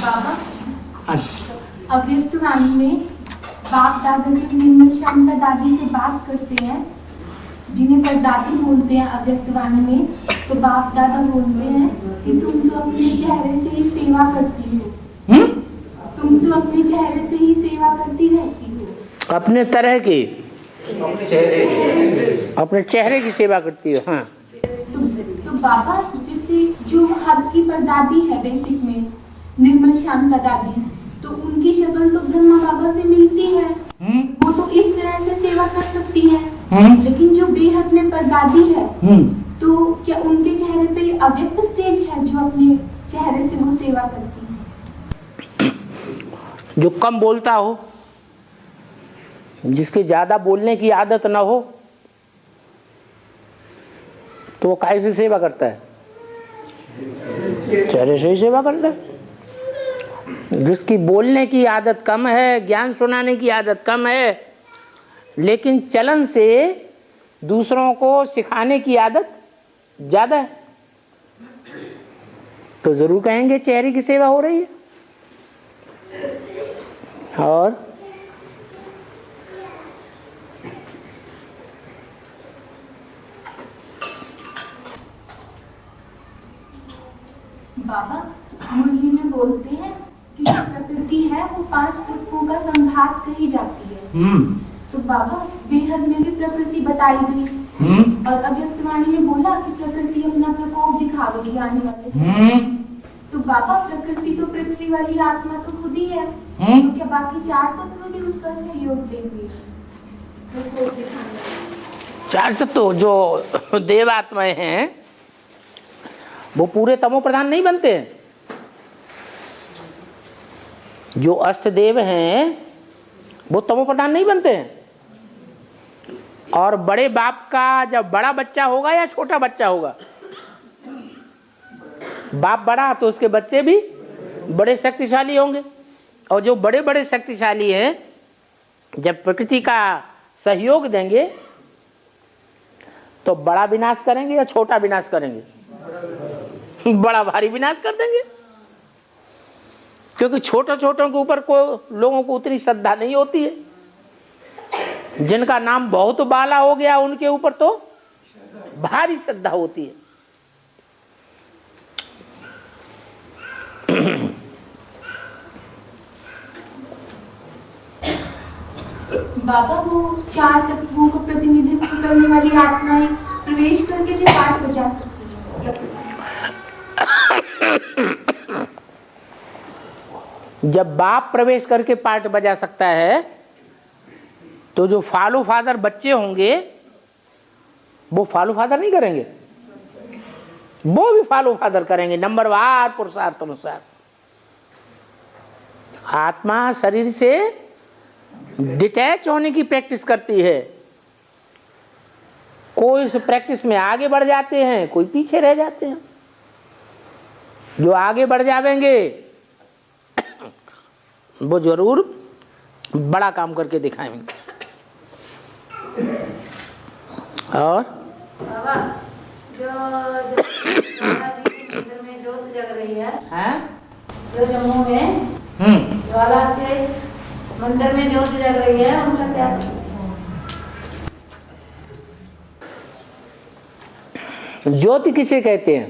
बाबा, अव्यक्त वाणी में बाप दादा जब निर्मल श्याम का दादी से बात करते हैं, जिन्हें परदादी बोलते हैं अव्यक्त वाणी में, तो बाप दादा बोलते हैं कि तुम तो अपने चेहरे से ही सेवा करती हो। तुम तो अपने चेहरे से ही सेवा करती रहती हो। अपने तरह की, अपने चेहरे की सेवा करती हो। हाँ, तो बाबा, जैसे जो हद की परदादी है बेसिक में, निर्मल श्याम का दादी, तो उनकी शक्ल तो ब्रह्मा बाबा से मिलती है। वो तो इस तरह से सेवा कर सकती है। लेकिन जो बेहद में परदादी है, तो क्या उनके चेहरे पे अव्यक्त स्टेज है जो अपने चेहरे से वो सेवा करती है? जो कम बोलता हो, जिसके ज्यादा बोलने की आदत ना हो, तो वो काहे से सेवा करता है? चेहरे से ही सेवा करता है। जिसकी बोलने की आदत कम है, ज्ञान सुनाने की आदत कम है, लेकिन चलन से दूसरों को सिखाने की आदत ज्यादा है, तो जरूर कहेंगे चेहरे की सेवा हो रही है। और बाबा, मुरली में बोलते हैं कि जो प्रकृति है वो 5 तत्वों का संघात कही जाती है। तो बाबा, बेहद में भी प्रकृति बताई गई, और अव्यक्तवाणी में बोला कि प्रकृति अपना प्रकोप दिखावेगी आने वाले समय। तो बाबा, प्रकृति तो पृथ्वी वाली आत्मा तो खुद ही है, तो क्या बाकी 4 तत्व भी उसका सहयोग देंगे? 4 तत्व जो देव आत्माएं हैं, वो पूरे तमो प्रधान नहीं बनते हैं। जो अष्ट देव हैं वो तमो प्रधान नहीं बनते हैं। और बड़े बाप का जब बड़ा बच्चा होगा या छोटा बच्चा होगा, बाप बड़ा तो उसके बच्चे भी बड़े शक्तिशाली होंगे। और जो बड़े बड़े शक्तिशाली हैं, जब प्रकृति का सहयोग देंगे तो बड़ा विनाश करेंगे या छोटा विनाश करेंगे? बड़ा भारी विनाश कर देंगे, क्योंकि छोटे छोटों के ऊपर को लोगों को उतनी श्रद्धा नहीं होती है। जिनका नाम बहुत बाला हो गया उनके ऊपर तो भारी श्रद्धा होती है। बाबा, वो 4 तत्वों को प्रतिनिधित्व करने वाली आत्माएं प्रवेश करके भी पाठ बजा सकती हैं। जब बाप प्रवेश करके पार्ट बजा सकता है, तो जो फॉलो फादर बच्चे होंगे वो फॉलो फादर नहीं करेंगे, वो भी फॉलो फादर करेंगे नंबरवार पुरुषार्थ अनुसार। आत्मा शरीर से डिटैच होने की प्रैक्टिस करती है। कोई इस प्रैक्टिस में आगे बढ़ जाते हैं, कोई पीछे रह जाते हैं। जो आगे बढ़ जाएंगे वो जरूर बड़ा काम करके दिखाएंगे। और बाबा, जो मंदिर में ज्योत जग रही है, जो जम्मू में ज्वाला के मंदिर में ज्योत जग रही है, उनका क्या? ज्योति किसे कहते हैं?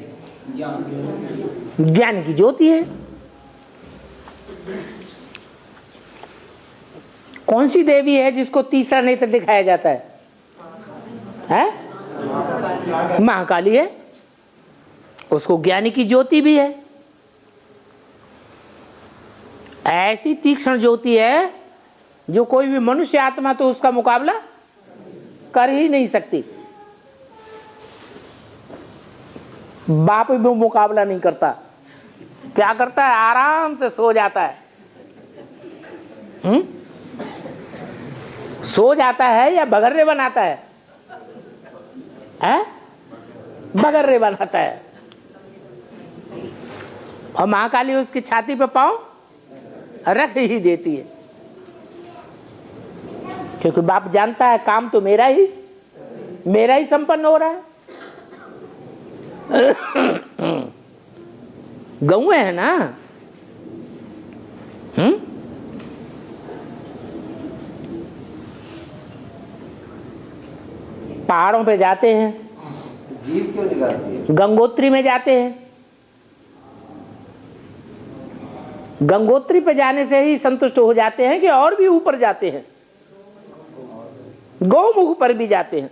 ज्ञान की ज्योति है। कौन सी देवी है जिसको तीसरा नेत्र दिखाया जाता है? महाकाली है। उसको ज्ञानी की ज्योति भी है। ऐसी तीक्ष्ण ज्योति है जो कोई भी मनुष्य आत्मा तो उसका मुकाबला कर ही नहीं सकती। बाप भी मुकाबला नहीं करता। क्या करता है? आराम से सो जाता है। सो जाता है या बगर्रे बनाता है? बगर्रे बनाता है। और महाकाली उसकी छाती पे पांव रख ही देती है, क्योंकि बाप जानता है काम तो मेरा ही संपन्न हो रहा है। गौएं है ना, पहाड़ों पे जाते हैं, जीव क्यों निकालती है? गंगोत्री में जाते हैं, गंगोत्री पे जाने से ही संतुष्ट हो जाते हैं कि और भी ऊपर जाते हैं, गौमुख पर भी जाते हैं।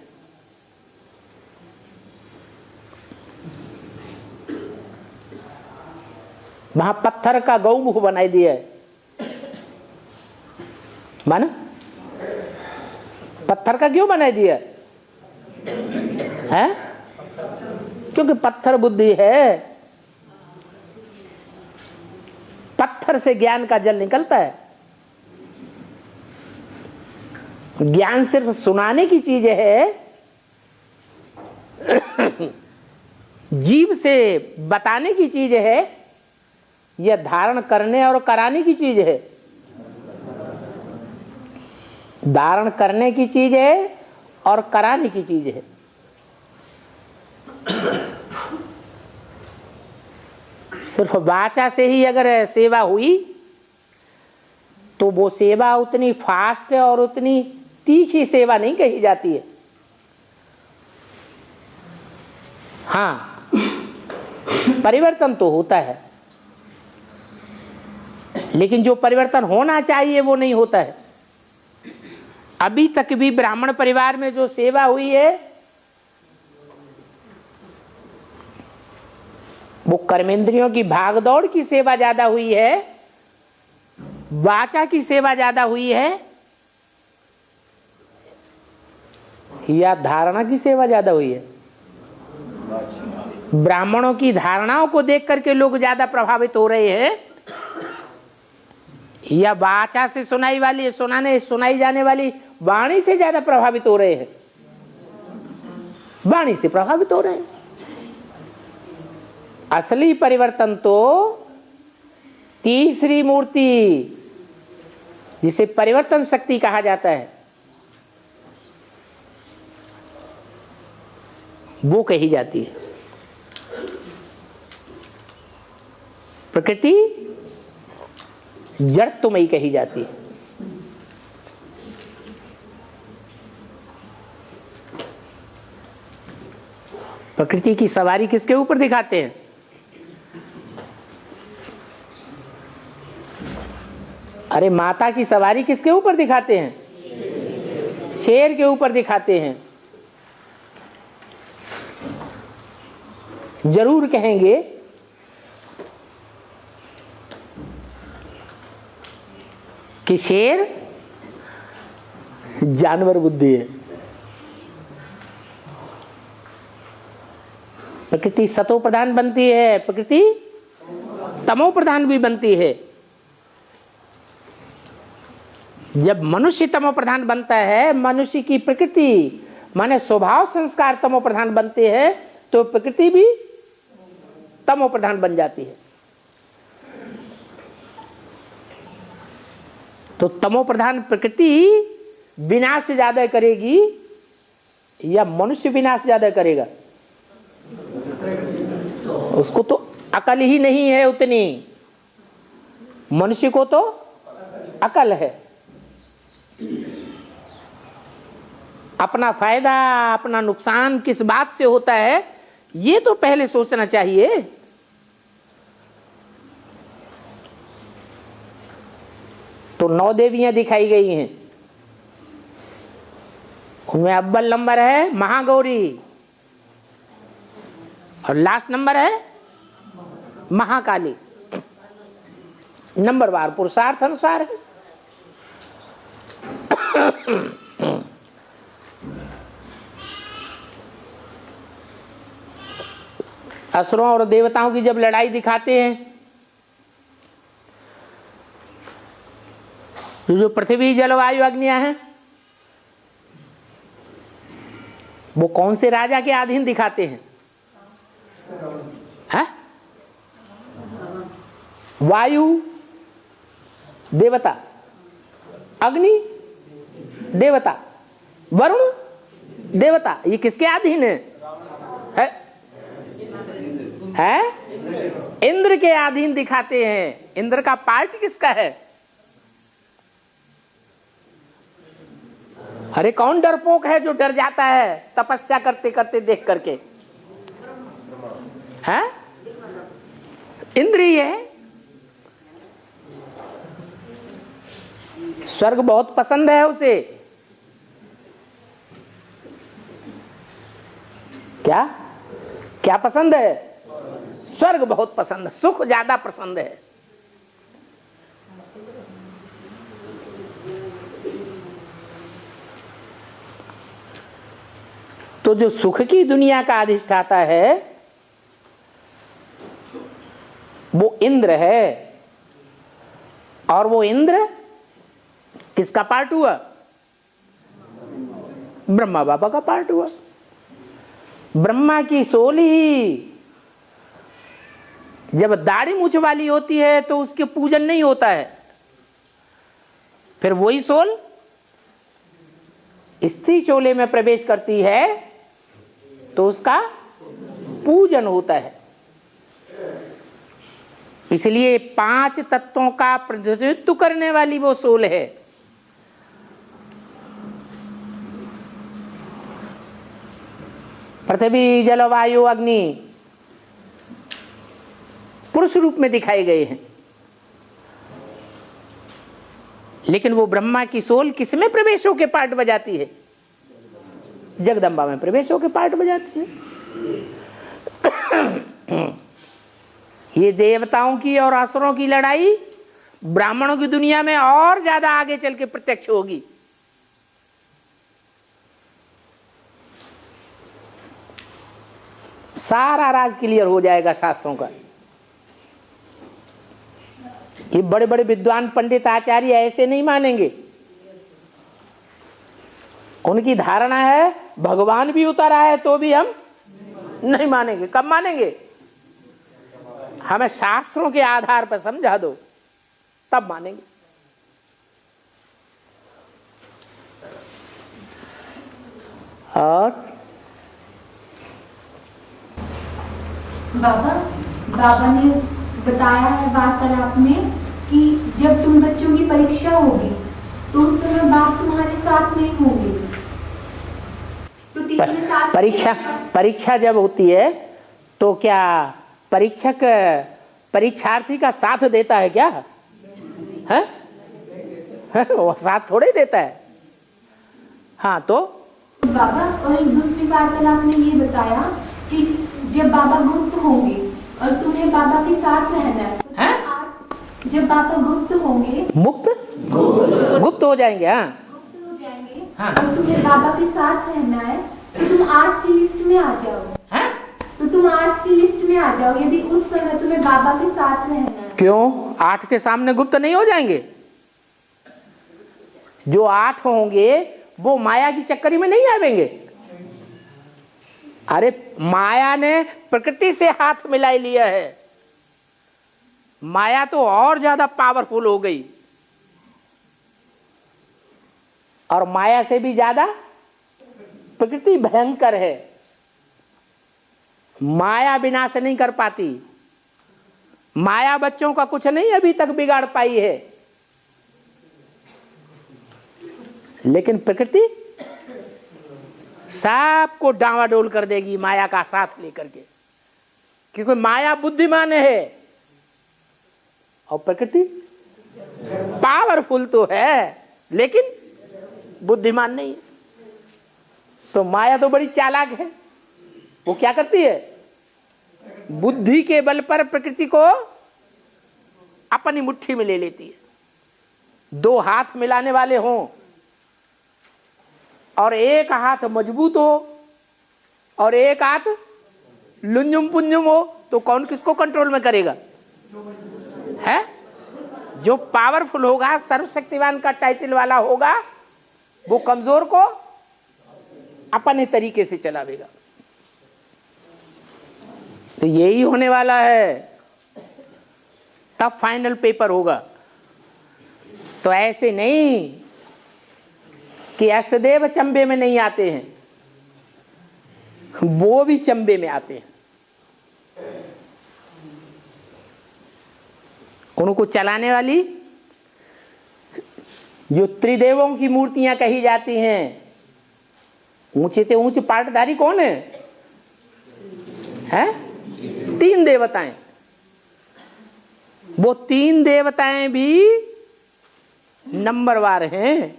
वहां पत्थर का गौमुख बनाई दिया है। माना पत्थर का क्यों बनाई दिया है? क्योंकि पत्थर बुद्धि है, पत्थर से ज्ञान का जल निकलता है। ज्ञान सिर्फ सुनाने की चीज है, जीव से बताने की चीज है, यह धारण करने और कराने की चीज है। धारण करने की चीज है और कराने की चीज है। सिर्फ वाचा से ही अगर सेवा हुई तो वो सेवा उतनी फास्ट और उतनी तीखी सेवा नहीं कही जाती है। हाँ, परिवर्तन तो होता है, लेकिन जो परिवर्तन होना चाहिए वो नहीं होता है। अभी तक भी ब्राह्मण परिवार में जो सेवा हुई है वो कर्मेंद्रियों की भागदौड़ की सेवा ज्यादा हुई है, वाचा की सेवा ज्यादा हुई है, या धारणा की सेवा ज्यादा हुई है? ब्राह्मणों की धारणाओं को देख करके लोग ज्यादा प्रभावित हो रहे हैं, या वाचा से सुनाई जाने वाली वाणी से ज्यादा प्रभावित हो रहे हैं? वाणी से प्रभावित हो रहे हैं। असली परिवर्तन तो तीसरी मूर्ति, जिसे परिवर्तन शक्ति कहा जाता है, वो कही जाती है। प्रकृति जड़त्वमयी कही जाती है। प्रकृति की सवारी किसके ऊपर दिखाते हैं? अरे माता की सवारी किसके ऊपर दिखाते हैं? शेर के ऊपर दिखाते हैं। जरूर कहेंगे कि शेर जानवर बुद्धि है, प्रकृति सतो प्रधान बनती है, प्रकृति तमो प्रधान भी बनती है। जब मनुष्य तमो प्रधान बनता है, मनुष्य की प्रकृति माने स्वभाव संस्कार तमो प्रधान बनते हैं, तो प्रकृति भी तमो प्रधान बन जाती है। तो तमो प्रधान प्रकृति विनाश ज्यादा करेगी या मनुष्य विनाश ज्यादा करेगा? उसको तो अकल ही नहीं है उतनी, मनुष्य को तो अकल है। अपना फायदा अपना नुकसान किस बात से होता है ये तो पहले सोचना चाहिए। तो 9 देवियां दिखाई गई हैं, उनमें अव्वल नंबर है महागौरी और लास्ट नंबर है महाकाली। नंबरवार पुरुषार्थ अनुसार है। असुरों और देवताओं की जब लड़ाई दिखाते हैं, तो जो पृथ्वी जलवायु अग्नियां हैं वो कौन से राजा के अधीन दिखाते हैं? है? वायु देवता, अग्नि देवता, वरुण देवता, ये किसके अधीन है? इंद्र के अधीन दिखाते हैं। इंद्र का पार्ट किसका है? अरे कौन डरपोक है जो डर जाता है तपस्या करते करते देख करके? है इंद्रिय है। स्वर्ग बहुत पसंद है उसे। क्या क्या पसंद है? स्वर्ग बहुत पसंद है, सुख ज्यादा पसंद है। तो जो सुख की दुनिया का अधिष्ठाता है वो इंद्र है। और वो इंद्र किसका पार्ट हुआ? ब्रह्मा बाबा का पार्ट हुआ। ब्रह्मा की सोल ही जब दाढ़ी मूछ वाली होती है तो उसके पूजन नहीं होता है, फिर वही सोल स्त्री चोले में प्रवेश करती है तो उसका पूजन होता है। इसलिए 5 तत्वों का प्रतिनिधित्व करने वाली वो सोल है। पृथ्वी जल वायु अग्नि पुरुष रूप में दिखाए गए हैं, लेकिन वो ब्रह्मा की सोल किस में प्रवेश होकर पार्ट बजाती है? जगदम्बा में प्रवेश होकर पार्ट बजाती है। ये देवताओं की और असुरों की लड़ाई ब्राह्मणों की दुनिया में और ज्यादा आगे चल के प्रत्यक्ष होगी। सारा राज क्लियर हो जाएगा शास्त्रों का। ये बड़े बड़े विद्वान पंडित आचार्य ऐसे नहीं मानेंगे। उनकी धारणा है भगवान भी उतरा है तो भी हम नहीं मानेंगे। कब मानेंगे? हमें शास्त्रों के आधार पर समझा दो तब मानेंगे। और बाबा ने बताया है वार्तालाप में कि जब तुम बच्चों की परीक्षा होगी तो उस समय बाप तुम्हारे साथ नहीं होंगे। तो टीचर साथ परीक्षा जब होती है तो क्या परीक्षक परीक्षार्थी का साथ देता है क्या? है? वो साथ थोड़े देता है। हाँ तो बाबा और एक दूसरी वार्तालाप में ये बताया कि जब बाबा गुप्त होंगे और तुम्हें बाबा के साथ रहना है, तो जब बाबा गुप्त होंगे गुप्त हो जाएंगे। हाँ गुप्त हो जाएंगे। हाँ। और तुम्हें बाबा के साथ रहना है तो तुम 8 की लिस्ट में आ जाओ। हाँ? तो तुम 8 की लिस्ट में आ जाओ यदि उस समय तुम्हें बाबा के साथ रहना है। क्यों? 8 के सामने गुप्त नहीं हो जाएंगे? जो 8 होंगे वो माया की चक्करी में नहीं आवेंगे। अरे माया ने प्रकृति से हाथ मिला लिया है। माया तो और ज्यादा पावरफुल हो गई और माया से भी ज्यादा प्रकृति भयंकर है। माया विनाश नहीं कर पाती। माया बच्चों का कुछ नहीं अभी तक बिगाड़ पाई है, लेकिन प्रकृति सबको डावाडोल कर देगी माया का साथ लेकर के, क्योंकि माया बुद्धिमान है और प्रकृति पावरफुल तो है लेकिन बुद्धिमान नहीं है। तो माया तो बड़ी चालाक है। वो क्या करती है? बुद्धि के बल पर प्रकृति को अपनी मुट्ठी में ले लेती है। 2 हाथ मिलाने वाले हों और एक हाथ मजबूत हो और एक हाथ लुंजुम पुंजुम हो तो कौन किसको कंट्रोल में करेगा? है जो पावरफुल होगा, सर्वशक्तिवान का टाइटल वाला होगा, वो कमजोर को अपने तरीके से चलावेगा। तो यही होने वाला है। तब फाइनल पेपर होगा। तो ऐसे नहीं कि अष्टदेव चंबे में नहीं आते हैं, वो भी चंबे में आते हैं। उनको चलाने वाली जो त्रिदेवों की मूर्तियां कही जाती हैं, ऊंचे से ऊंचे पाटधारी कौन है? हैं? 3 देवताएं। वो 3 देवताएं भी नंबरवार हैं।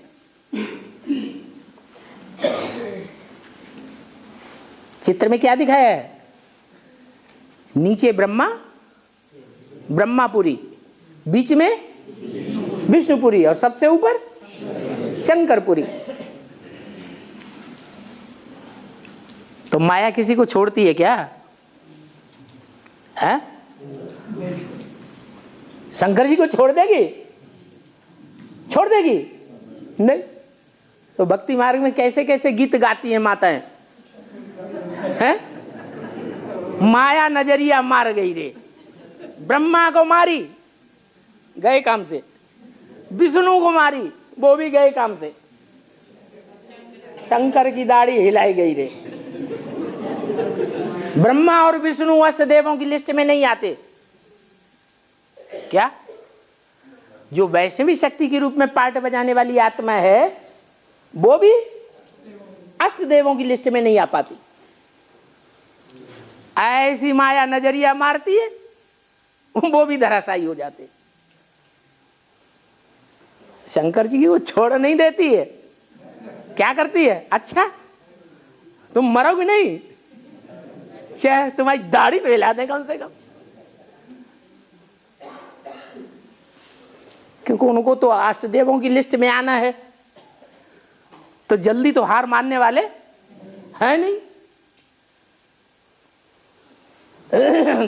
चित्र में क्या दिखाया है? नीचे ब्रह्मा, ब्रह्मापुरी, बीच में विष्णुपुरी और सबसे ऊपर शंकरपुरी। तो माया किसी को छोड़ती है क्या? है? शंकर जी को छोड़ देगी? छोड़ देगी? नहीं। तो भक्ति मार्ग में कैसे कैसे गीत गाती हैं माताएं, हैं? माया नजरिया मार गई रे, ब्रह्मा को मारी, गए काम से, विष्णु को मारी, वो भी गए काम से, शंकर की दाढ़ी हिलाई गई रे। ब्रह्मा और विष्णु अष्ट देवों की लिस्ट में नहीं आते क्या? जो वैष्णवी शक्ति के रूप में पार्ट बजाने वाली आत्मा है वो भी अष्ट देवों की लिस्ट में नहीं आ पाती। ऐसी माया नजरिया मारती है, वो भी धराशायी हो जाते। शंकर जी की वो छोड़ नहीं देती है। क्या करती है? अच्छा तुम मरोगे नहीं, क्या तुम्हारी दाढ़ी तो हिला दे कम से कम, क्योंकि उनको तो अष्ट देवों की लिस्ट में आना है, तो जल्दी तो हार मानने वाले है नहीं।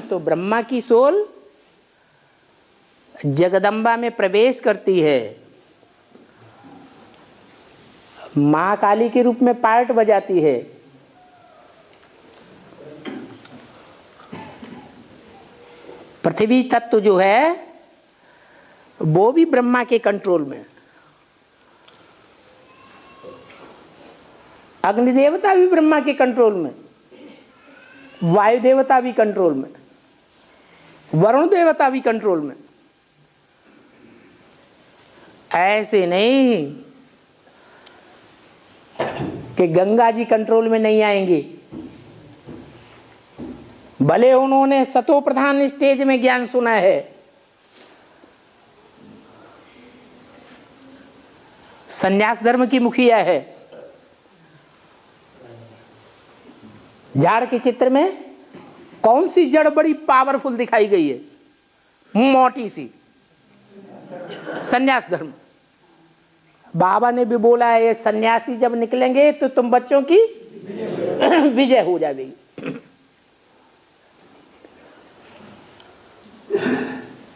तो ब्रह्मा की सोल जगदम्बा में प्रवेश करती है, मां काली के रूप में पार्ट बजाती है। पृथ्वी तत्व जो है वो भी ब्रह्मा के कंट्रोल में, अग्नि देवता भी ब्रह्मा के कंट्रोल में, वायु देवता भी कंट्रोल में, वरुण देवता भी कंट्रोल में। ऐसे नहीं कि गंगा जी कंट्रोल में नहीं आएंगी, भले उन्होंने सतो प्रधान स्टेज में ज्ञान सुना है, संन्यास धर्म की मुखिया है, झाड़ के चित्र में कौन सी जड़ बड़ी पावरफुल दिखाई गई है? मोटी सी, संन्यास धर्म। बाबा ने भी बोला है ये सन्यासी जब निकलेंगे तो तुम बच्चों की विजय हो जाएगी।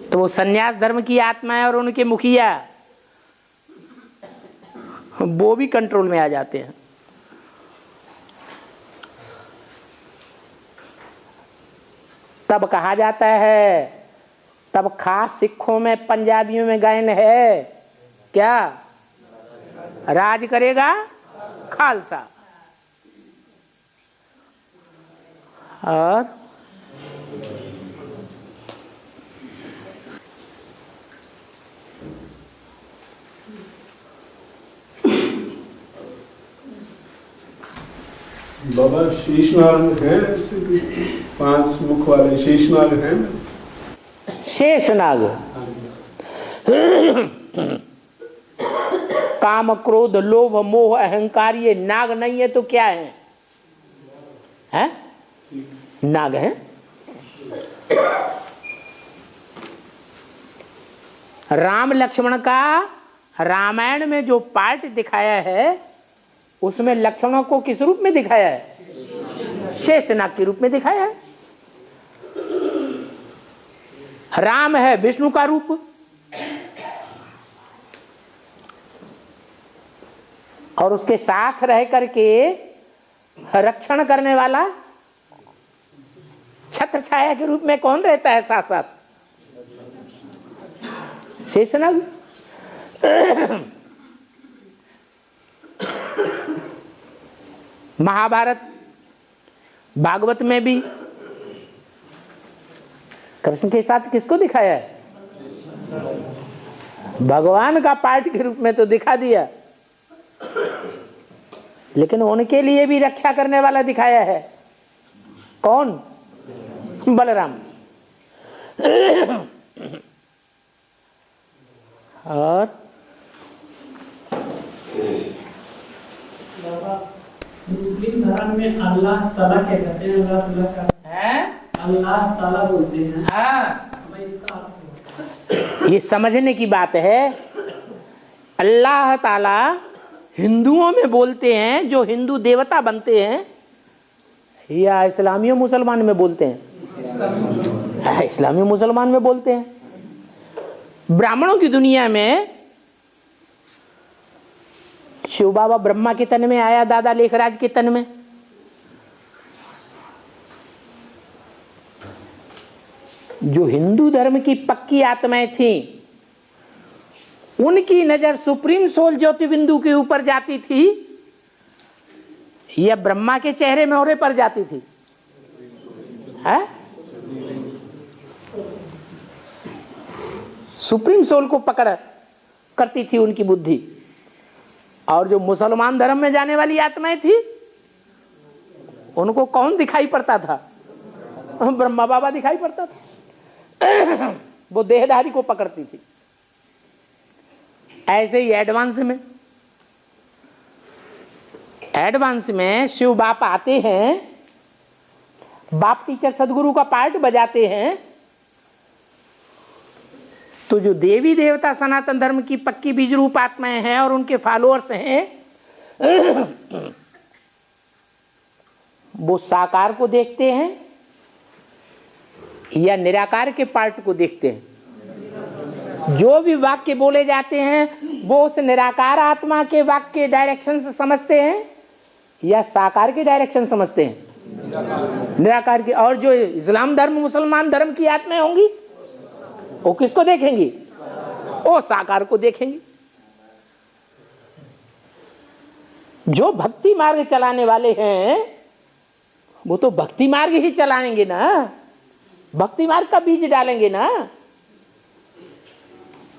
तो वो सन्यास धर्म की आत्मा है और उनके मुखिया वो भी कंट्रोल में आ जाते हैं। तब कहा जाता है, तब खास सिखों में पंजाबियों में गायन है क्या? राज करेगा खालसा। और बाबा शीशनाग है ऐसे भी, 5 मुख वाले शीशनाग हैं? शेषनाग काम क्रोध लोभ मोह अहंकार, ये नाग नहीं है तो क्या है? हैं? नाग है। राम लक्ष्मण का रामायण में जो पार्ट दिखाया है उसमें लक्ष्मणों को किस रूप में दिखाया है? शेषनाग के रूप में दिखाया है। राम है विष्णु का रूप, और उसके साथ रह करके रक्षण करने वाला छत्र छाया के रूप में कौन रहता है साथ साथ? शेषनाग। महाभारत भागवत में भी कृष्ण के साथ किसको दिखाया है? भगवान का पार्ट के रूप में तो दिखा दिया। लेकिन उनके लिए भी रक्षा करने वाला दिखाया है। कौन? बलराम। और मुस्लिम धर्म में अल्लाह ताला क्या कहते हैं? अल्लाह ताला का है, अल्लाह ताला बोलते हैं। हाँ, भाई इसका अर्थ ये समझने की बात है। अल्लाह ताला हिंदुओं में बोलते हैं, जो हिंदू देवता बनते हैं, या इस्लामी मुसलमान में बोलते हैं? इस्लामी मुसलमान में बोलते हैं। ब्राह्मणों की दुनिया में शिव बाबा ब्रह्मा के तन में आया, दादा लेखराज के तन में। जो हिंदू धर्म की पक्की आत्माएं थी, उनकी नजर सुप्रीम सोल ज्योति बिंदु के ऊपर जाती थी या ब्रह्मा के चेहरे मोहरे पर जाती थी? है? सुप्रीम सोल को पकड़ करती थी उनकी बुद्धि। और जो मुसलमान धर्म में जाने वाली आत्माएं थी, उनको कौन दिखाई पड़ता था? ब्रह्मा बाबा दिखाई पड़ता था। वो देहधारी को पकड़ती थी। ऐसे ही एडवांस में शिव बाप आते हैं, बाप टीचर सदगुरु का पार्ट बजाते हैं, तो जो देवी देवता सनातन धर्म की पक्की बीज रूप आत्माएं हैं और उनके फॉलोअर्स हैं, वो साकार को देखते हैं या निराकार के पार्ट को देखते हैं? जो भी वाक्य बोले जाते हैं वो उस निराकार आत्मा के वाक्य डायरेक्शन से समझते हैं या साकार के डायरेक्शन समझते हैं? निराकार की। और जो इस्लाम धर्म मुसलमान धर्म की आत्माएं होंगी, वो किसको देखेंगी? वो साकार को देखेंगी। जो भक्ति मार्ग चलाने वाले हैं, वो तो भक्ति मार्ग ही चलाएंगे ना, भक्ति मार्ग का बीज डालेंगे ना।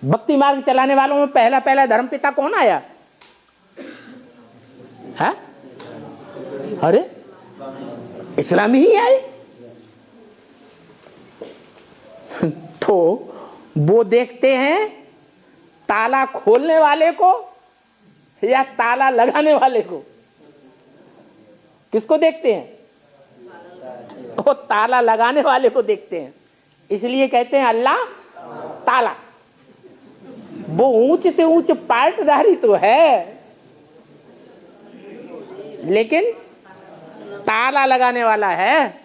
भक्ति मार्ग चलाने वालों में पहला धर्म पिता कौन आया है? अरे इस्लामी ही आए। तो वो देखते हैं ताला खोलने वाले को या ताला लगाने वाले को? किसको देखते हैं? वो ताला लगाने वाले को देखते हैं। इसलिए कहते हैं अल्लाह ताला। वो ऊंच से ऊंच पार्टधारी तो है, लेकिन ताला लगाने वाला है।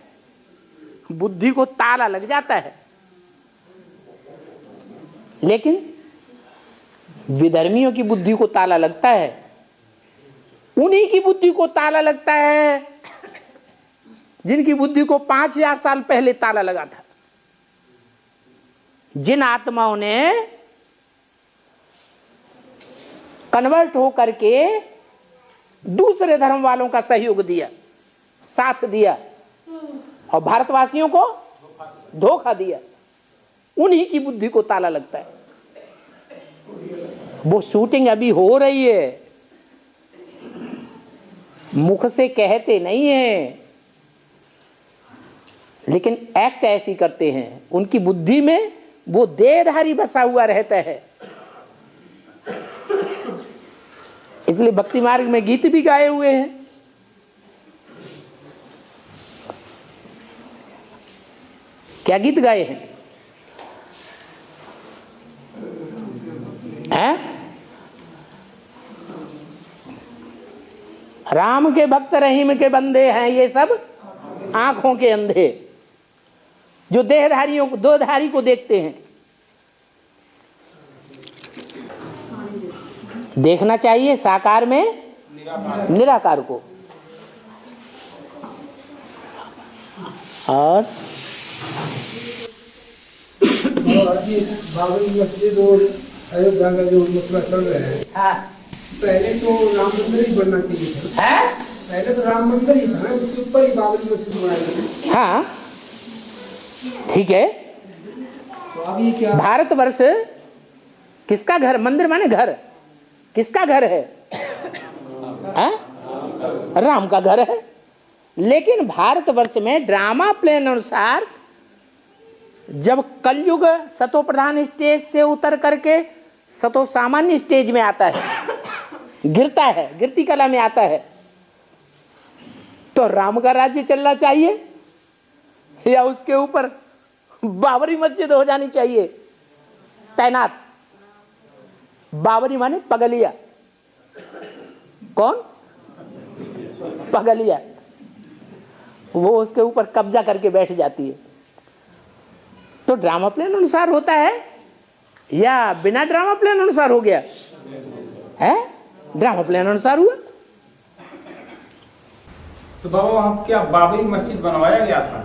बुद्धि को ताला लग जाता है। लेकिन विधर्मियों की बुद्धि को ताला लगता है। उन्हीं की बुद्धि को ताला लगता है जिनकी बुद्धि को 5000 साल पहले ताला लगा था। जिन आत्माओं ने कन्वर्ट हो करके दूसरे धर्म वालों का सहयोग दिया, साथ दिया और भारतवासियों को धोखा दिया, उन्हीं की बुद्धि को ताला लगता है। वो शूटिंग अभी हो रही है, मुख से कहते नहीं है, लेकिन एक्ट ऐसी करते हैं। उनकी बुद्धि में वो देहधारी बसा हुआ रहता है। इसलिए भक्ति मार्ग में गीत भी गाए हुए हैं। क्या गीत गाए हैं? राम के भक्त रहीम के बंदे हैं ये सब आंखों के अंधे, जो देहधारियों को, दोधारी को देखते हैं। देखना चाहिए साकार में निराकार को। और बाबरी मस्जिद और अयोध्या का जो मसला चल रहा है, हाँ, पहले तो राम मंदिर ही बनना चाहिए था। है? पहले तो राम मंदिर ही था, उसके ऊपर ही बाबरी मस्जिद बनाई गई। हाँ ठीक है। तो अब ये क्या? भारतवर्ष किसका घर? मंदिर माने घर। किसका घर है? राम का घर है। लेकिन भारतवर्ष में ड्रामा प्लेन अनुसार जब कलयुग सतो प्रधान स्टेज से उतर करके सतो सामान्य स्टेज में आता है, गिरता है, गिरती कला में आता है, तो राम का राज्य चलना चाहिए या उसके ऊपर बाबरी मस्जिद हो जानी चाहिए तैनात? बाबरी माने पगलिया। कौन? पगलिया। वो उसके ऊपर कब्जा करके बैठ जाती है। तो ड्रामा प्लेन अनुसार होता है या बिना ड्रामा प्लेन अनुसार हो गया है? ड्रामा प्लेन अनुसार हुआ। तो बाबा वहाँ क्या बाबरी मस्जिद बनवाया गया था?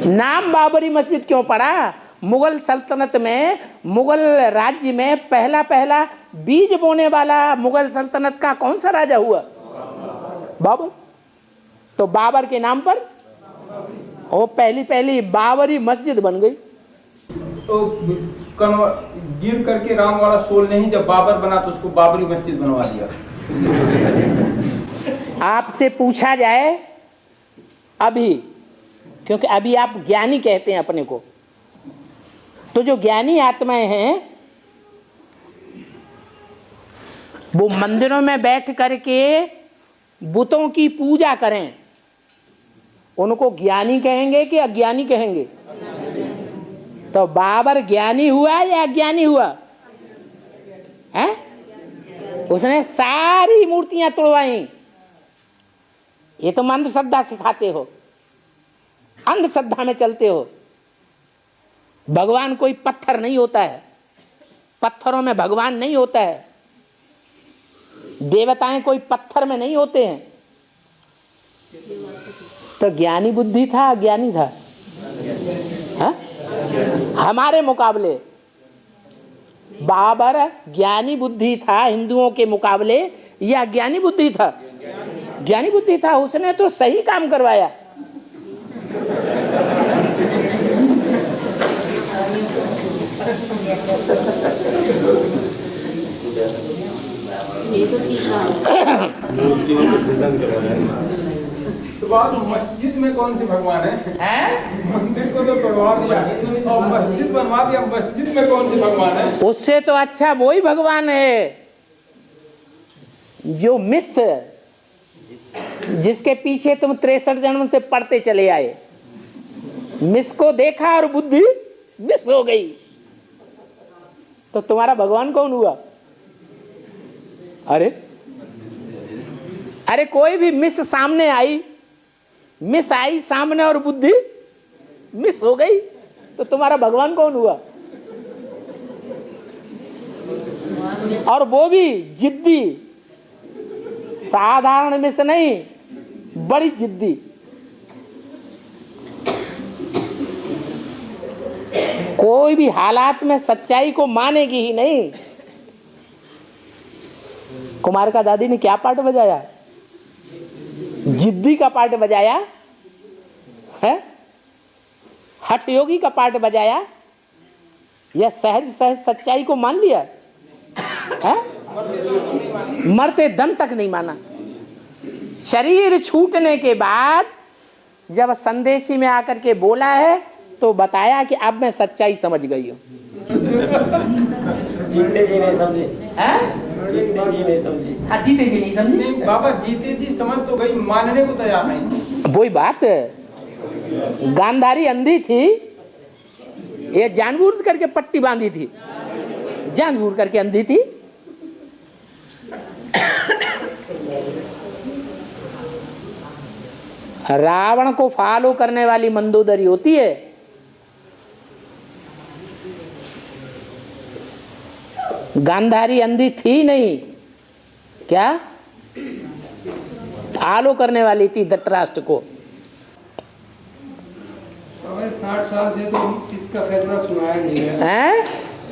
नाम बाबरी मस्जिद क्यों पड़ा? मुगल सल्तनत में, मुगल राज्य में पहला बीज बोने वाला मुगल सल्तनत का कौन सा राजा हुआ? बाबर। तो बाबर के नाम पर वो पहली बाबरी मस्जिद बन गई। तो गिर करके राम वाला सोल नहीं, जब बाबर बना तो उसको बाबरी मस्जिद बनवा दिया। आपसे पूछा जाए अभी, क्योंकि अभी आप ज्ञानी कहते हैं अपने को, तो जो ज्ञानी आत्माएं हैं वो मंदिरों में बैठ करके बुतों की पूजा करें, उनको ज्ञानी कहेंगे कि अज्ञानी कहेंगे? तो बाबर ज्ञानी हुआ या अज्ञानी हुआ है? उसने सारी मूर्तियां तोड़वाई। ये तो अंधश्रद्धा सिखाते हो, अंधश्रद्धा में चलते हो। भगवान कोई पत्थर नहीं होता है, पत्थरों में भगवान नहीं होता है, देवताएं कोई पत्थर में नहीं होते हैं। तो ज्ञानी बुद्धि था, अज्ञानी था? हा? हमारे मुकाबले बाबर ज्ञानी बुद्धि था हिंदुओं के मुकाबले, या ज्ञानी बुद्धि था? ज्ञानी बुद्धि था। उसने तो सही काम करवाया। तो बात मस्जिद में कौन से भगवान है? मंदिर को तो तोड़वा दिया और मस्जिद बनवा दिया, मस्जिद में कौन से भगवान है? उससे तो अच्छा वही भगवान है जो मिस, जिसके पीछे तुम 63 जन्म से पढ़ते चले आए। मिस को देखा और बुद्धि मिस हो गई, तो तुम्हारा भगवान कौन हुआ? अरे कोई भी मिस सामने आई, मिस आई सामने और बुद्धि मिस हो गई, तो तुम्हारा भगवान कौन हुआ? और वो भी जिद्दी, साधारण मिस नहीं, बड़ी जिद्दी। कोई भी हालात में सच्चाई को मानेगी ही नहीं। कुमार का दादी ने क्या पार्ट बजाया? जिद्दी का पार्ट बजाया है, हठ योगी का पार्ट बजाया, या सहज सहज सच्चाई को मान लिया है? मरते दम तक नहीं माना। शरीर छूटने के बाद जब संदेशी में आकर के बोला है तो बताया कि अब मैं सच्चाई समझ गई हूँ। जीते जी नहीं समझे। हाँ, जीते जी नहीं समझे। नहीं बाबा, जीते जी समझ तो गई, मानने को तैयार नहीं। वही बात है, गांधारी अंधी थी, ये जानबूझ करके पट्टी बांधी थी, जानबूझ करके अंधी थी। रावण को फॉलो करने वाली मंदोदरी होती है। गांधारी अंधी थी नहीं, क्या फॉलो करने वाली थी धृतराष्ट्र को। 60 साल से तो इसका फैसला सुनाया नहीं है।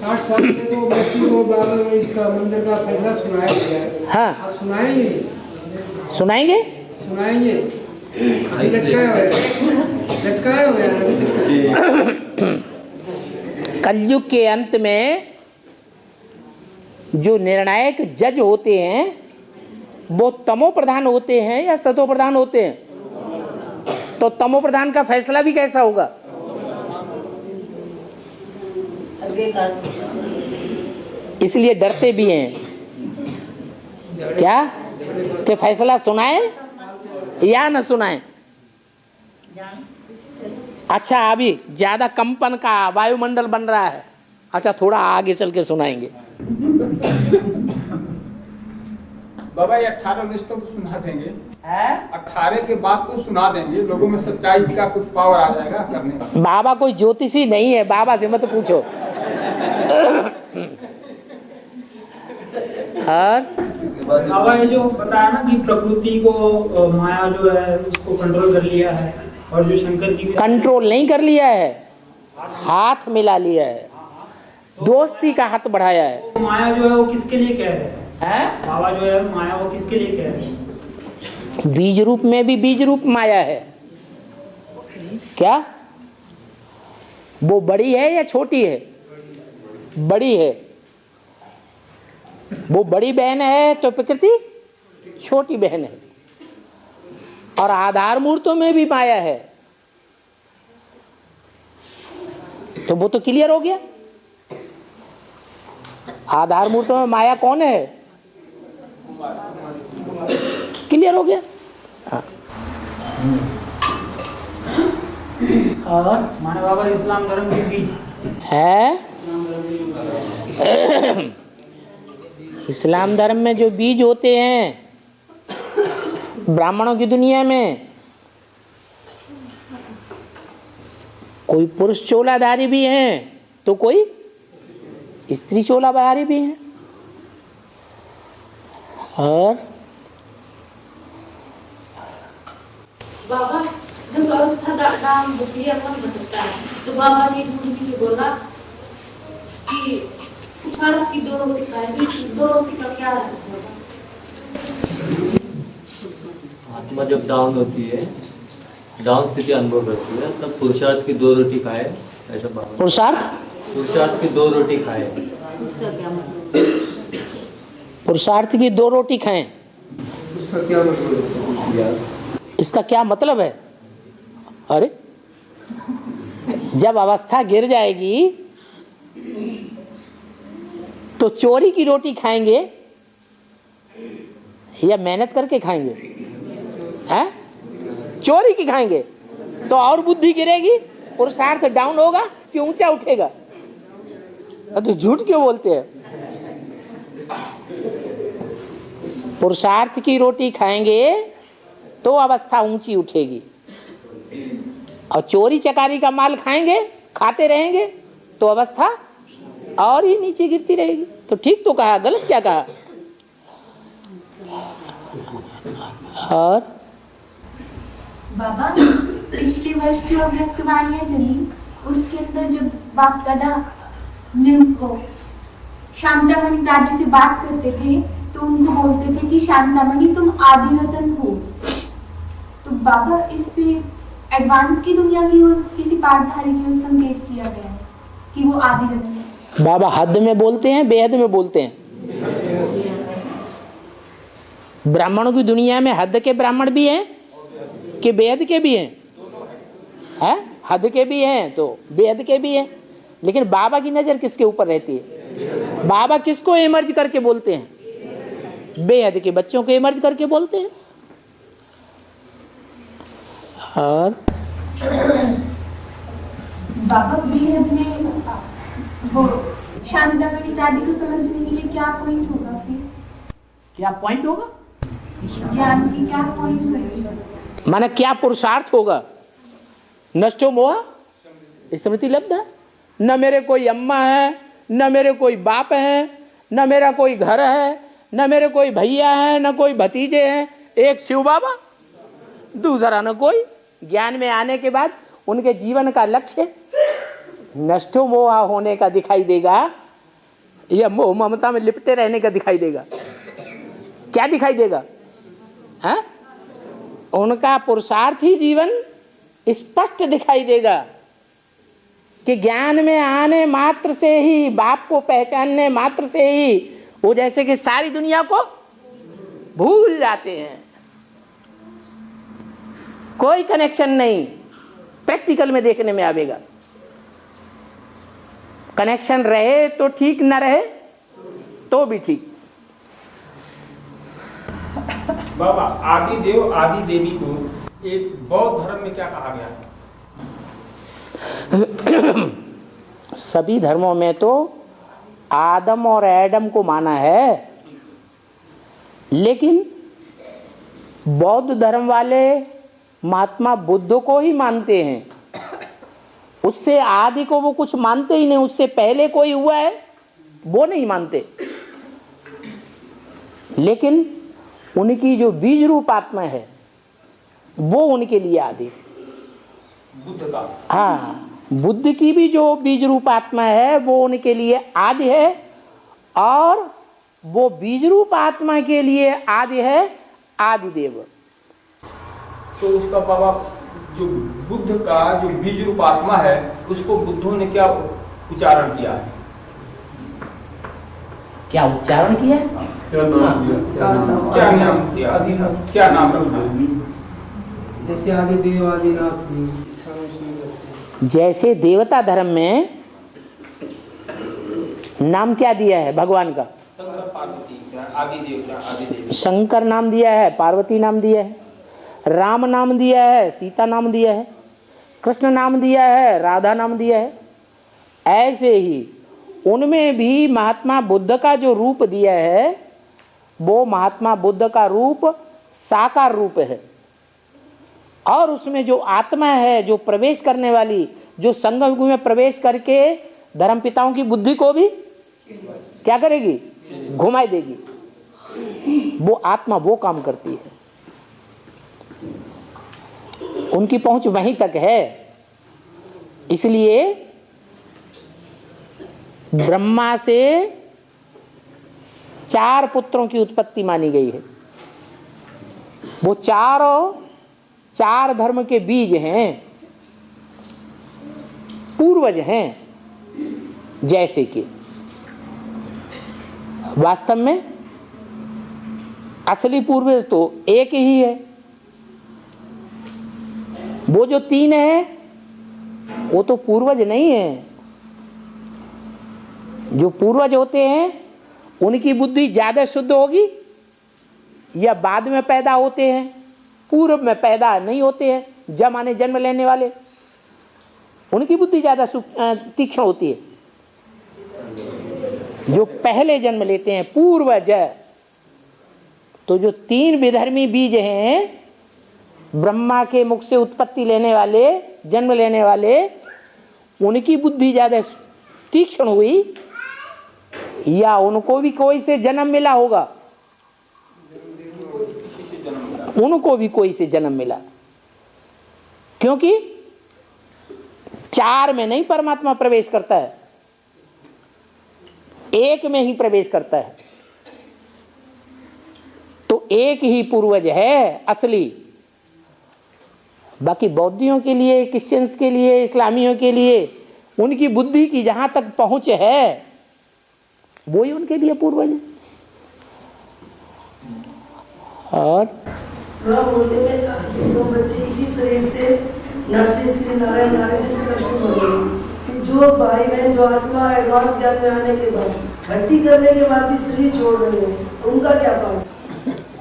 60 साल से तो मस्जिद और बाबर में इसका मंदिर का फैसला सुनाया गया है। हाँ, आप सुनाएंगे? सुनाएंगे। लटकाया हुआ है अभी तक। कलयुग के अंत में जो निर्णायक जज होते हैं वो तमो प्रधान होते हैं या सतो प्रधान होते हैं? तो तमो प्रधान का फैसला भी कैसा होगा? इसलिए डरते भी हैं क्या कि फैसला सुनाए या न सुनाए। अच्छा, अभी ज्यादा कंपन का वायुमंडल बन रहा है। अच्छा, थोड़ा आगे चल के सुनाएंगे। बाबा ये 18 लिस्टों को सुना देंगे, 18 के बाद को सुना देंगे, लोगों में सच्चाई का कुछ पावर आ जाएगा करने का। बाबा कोई ज्योतिषी नहीं है, बाबा से मत पूछो। बाबा ये जो बताया ना कि प्रकृति को माया जो है उसको कंट्रोल कर लिया है, और जो शंकर की कंट्रोल नहीं कर लिया है, हाथ मिला लिया है, दोस्ती का हाथ बढ़ाया है। माया जो है वो किसके लिए कह रहे हैं? बाबा जो है माया वो किसके लिए कह रहे हैं? बीज रूप में भी बीज रूप माया है क्या? वो बड़ी है या छोटी है? बड़ी है। वो बड़ी बहन है तो प्रकृति छोटी बहन है। और आधार मूर्तों में भी माया है, तो वो तो क्लियर हो गया। आधार मूर्तों में माया कौन है? क्लियर हो गया। और माने बाबा इस्लाम धर्म के बीज है। इस्लाम धर्म में जो बीज होते हैं ब्राह्मणों की दुनिया में, कोई पुरुष चोलाधारी भी हैं तो कोई स्त्री चोलाधारी भी हैं। और बाबा जब अवस्था नाम होती है अपन बदलता है, तो बाबा ने गुरु जी बोला कि पुरुषार्थ की 2 रोटी खाएगी, 2 रोटी का क्या अर्थ होगा? आत्मा जब डाउन होती है, डाउन स्थिति अनुभव करती है, तब पुरुषार्थ की 2 रोटी खाए, ऐसा बाबा। पुरुषार्थ की 2 रोटी खाए। पुरुषार्थ की 2 रोटी खाएं, उसका क्या मतलब? इसका क्या मतलब है? अरे जब अवस्था गिर जाएगी तो चोरी की रोटी खाएंगे या मेहनत करके खाएंगे? हैं? चोरी की खाएंगे तो और बुद्धि गिरेगी, पुरुषार्थ डाउन होगा कि ऊंचा उठेगा? तो झूठ क्यों बोलते हैं? पुरुषार्थ की रोटी खाएंगे तो अवस्था ऊंची उठेगी, और चोरी चकारी का माल खाएंगे, खाते रहेंगे तो अवस्था और ही नीचे गिरती रहेगी। तो ठीक तो कहा, गलत क्या कहा? और बाबा पिछले वर्ष जो अभ्यस्तवाणियां चली उसके अंदर जब बाप दादा को शांतामणि दादी से बात करते थे तो उनको बोलते थे कि शांतामणि तुम आदि रतन हो। तो बाबा इससे एडवांस की दुनिया की ओर किसी पाठधारी की ओर संकेत किया गया है कि वो आदि रतन है। बाबा हद में बोलते हैं, बेहद में बोलते हैं? ब्राह्मणों की दुनिया में हद के ब्राह्मण भी हैं कि बेहद के भी हैं? है? हद के भी हैं तो बेहद के भी हैं। लेकिन बाबा की नजर किसके ऊपर रहती है? बाबा किसको इमर्ज करके बोलते हैं? बेहद के बच्चों को इमर्ज करके बोलते हैं। और बाबा बेहद में वो शांतामणि दादी को समझने के लिए क्या पॉइंट होगा फिर? क्या पॉइंट होगा? ज्ञान की क्या पॉइंट होगा? माने क्या पुरुषार्थ होगा? नष्टो मोह स्मृति लब्ध। न मेरे कोई अम्मा है, न मेरे कोई बाप है, न मेरा कोई घर है, न मेरे कोई भैया है, न कोई भतीजे हैं, एक शिव बाबा, दूसरा न कोई। ज्ञान में आने के बाद उनके जीवन का लक्ष्य नष्टो मोह होने का दिखाई देगा या मोह ममता में लिपटे रहने का दिखाई देगा? क्या दिखाई देगा? है? उनका पुरुषार्थ ही जीवन स्पष्ट दिखाई देगा कि ज्ञान में आने मात्र से ही, बाप को पहचानने मात्र से ही वो जैसे कि सारी दुनिया को भूल जाते हैं, कोई कनेक्शन नहीं। प्रैक्टिकल में देखने में आवेगा। कनेक्शन रहे तो ठीक, न रहे तो भी ठीक। बाबा, आदि देव आदि देवी को एक बौद्ध धर्म में क्या कहा गया है? सभी धर्मों में तो आदम और एडम को माना है, लेकिन बौद्ध धर्म वाले महात्मा बुद्ध को ही मानते हैं। उससे आदि को वो कुछ मानते ही नहीं, उससे पहले कोई हुआ है वो नहीं मानते। लेकिन उनकी जो बीज रूप आत्मा है वो उनके लिए आदि। बुद्ध का, हाँ, बुद्ध की भी जो बीज रूप आत्मा है वो उनके लिए आदि है, और वो बीज रूप आत्मा के लिए आदि है आदि देव। तो उसका बाबा जो बुद्ध का जो बीज रूप आत्मा है उसको बुद्धों ने क्या उच्चारण किया है? क्या उच्चारण किया? क्या नाम दिया? क्या नाम दिया? क्या नाम रखा? जैसे आदि देव आदिनाथ भी। जैसे देवता धर्म में नाम क्या दिया है भगवान का? शंकर पार्वती, आदि देवता, आदि देवी। शंकर नाम दिया है, पार्वती नाम दिया है, राम नाम दिया है, सीता नाम दिया है, कृष्ण नाम दिया है, राधा नाम दिया है। ऐसे ही उनमें भी महात्मा बुद्ध का जो रूप दिया है वो महात्मा बुद्ध का रूप साकार रूप है, और उसमें जो आत्मा है जो प्रवेश करने वाली, जो संगम में प्रवेश करके धर्मपिताओं की बुद्धि को भी क्या करेगी? घुमाई देगी। वो आत्मा वो काम करती है, उनकी पहुंच वहीं तक है। इसलिए ब्रह्मा से 4 पुत्रों की उत्पत्ति मानी गई है। वो चारों 4 धर्म के बीज हैं, पूर्वज हैं। जैसे कि वास्तव में असली पूर्वज तो एक ही है। वो जो 3 है वो तो पूर्वज नहीं है। जो पूर्वज होते हैं उनकी बुद्धि ज्यादा शुद्ध होगी या बाद में पैदा होते हैं? पूर्व में पैदा नहीं होते हैं, जमाने जन्म लेने वाले, उनकी बुद्धि ज्यादा तीक्ष्ण होती है। जो पहले जन्म लेते हैं पूर्वज, तो जो 3 विधर्मी बीज हैं ब्रह्मा के मुख से उत्पत्ति लेने वाले, जन्म लेने वाले, उनकी बुद्धि ज्यादा तीक्ष्ण हुई या उनको भी कोई से जन्म मिला होगा? उनको भी कोई से जन्म मिला, क्योंकि 4 में नहीं परमात्मा प्रवेश करता है, 1 में ही प्रवेश करता है। तो एक ही पूर्वज है असली। बाकी बौद्धियों के लिए, क्रिश्चियंस के लिए, इस्लामियों के लिए उनकी बुद्धि की जहां तक पहुंच है वो ही उनके लिए पूर्वज है। और बोलने में कहा कि 2 बच्चे इसी शरीर से नर से श्री नारायण, नारायण से श्री लक्ष्मी बने। जो भाई बहन जो आत्मा एडवांस ज्ञान में आने के बाद भक्ति करने के बाद भी शरीर छोड़ रहे हैं, उनका क्या पाठ?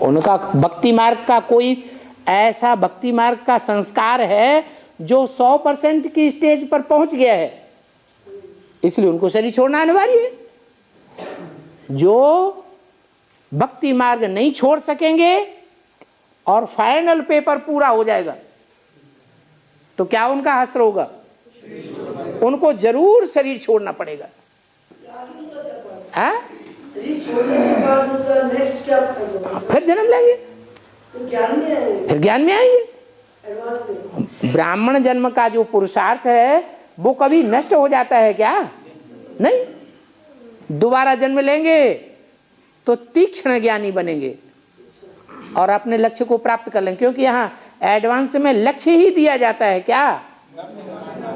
उनका भक्ति मार्ग का कोई ऐसा भक्ति मार्ग का संस्कार है जो 100% की स्टेज पर पहुंच गया है, इसलिए उनको शरीर छोड़ना अनिवार्य है। जो भक्ति मार्ग नहीं छोड़ सकेंगे और फाइनल पेपर पूरा हो जाएगा तो क्या उनका हश्र होगा? उनको जरूर शरीर छोड़ना पड़ेगा। हाँ? शरीर छोड़ने के बाद उनका नेक्स्ट क्या होगा? फिर जन्म लेंगे, तो ज्ञान में आएंगे, फिर ज्ञान में आएंगे। एडवांस में। ब्राह्मण जन्म का जो पुरुषार्थ है वो कभी नष्ट हो जाता है क्या? नहीं, दोबारा जन्म लेंगे तो तीक्ष्ण ज्ञानी बनेंगे और अपने लक्ष्य को प्राप्त कर लेंगे। क्योंकि यहाँ एडवांस में लक्ष्य ही दिया जाता है क्या?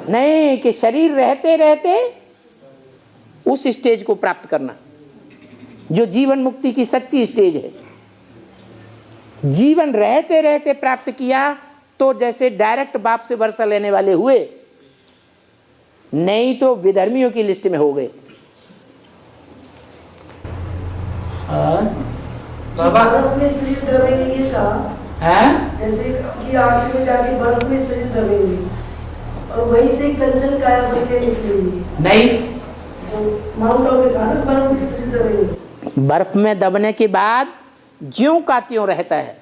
नहीं कि शरीर रहते रहते उस स्टेज को प्राप्त करना जो जीवन मुक्ति की सच्ची स्टेज है। जीवन रहते रहते प्राप्त किया तो जैसे डायरेक्ट बाप से वर्षा लेने वाले हुए, नहीं तो विधर्मियों की लिस्ट में हो गए। बाबा बर्फ में शरीर दबेंगे ये कहा, जैसे कि आखिर में जाके बर्फ में शरीर दबेंगे और वहीं से कंचन काया बनके निकलेंगे। नहीं, जो माउंट आबू के कहा ना बर्फ में शरीर दबेंगे। बर्फ में दबने के बाद ज्यों का त्यों रहता है।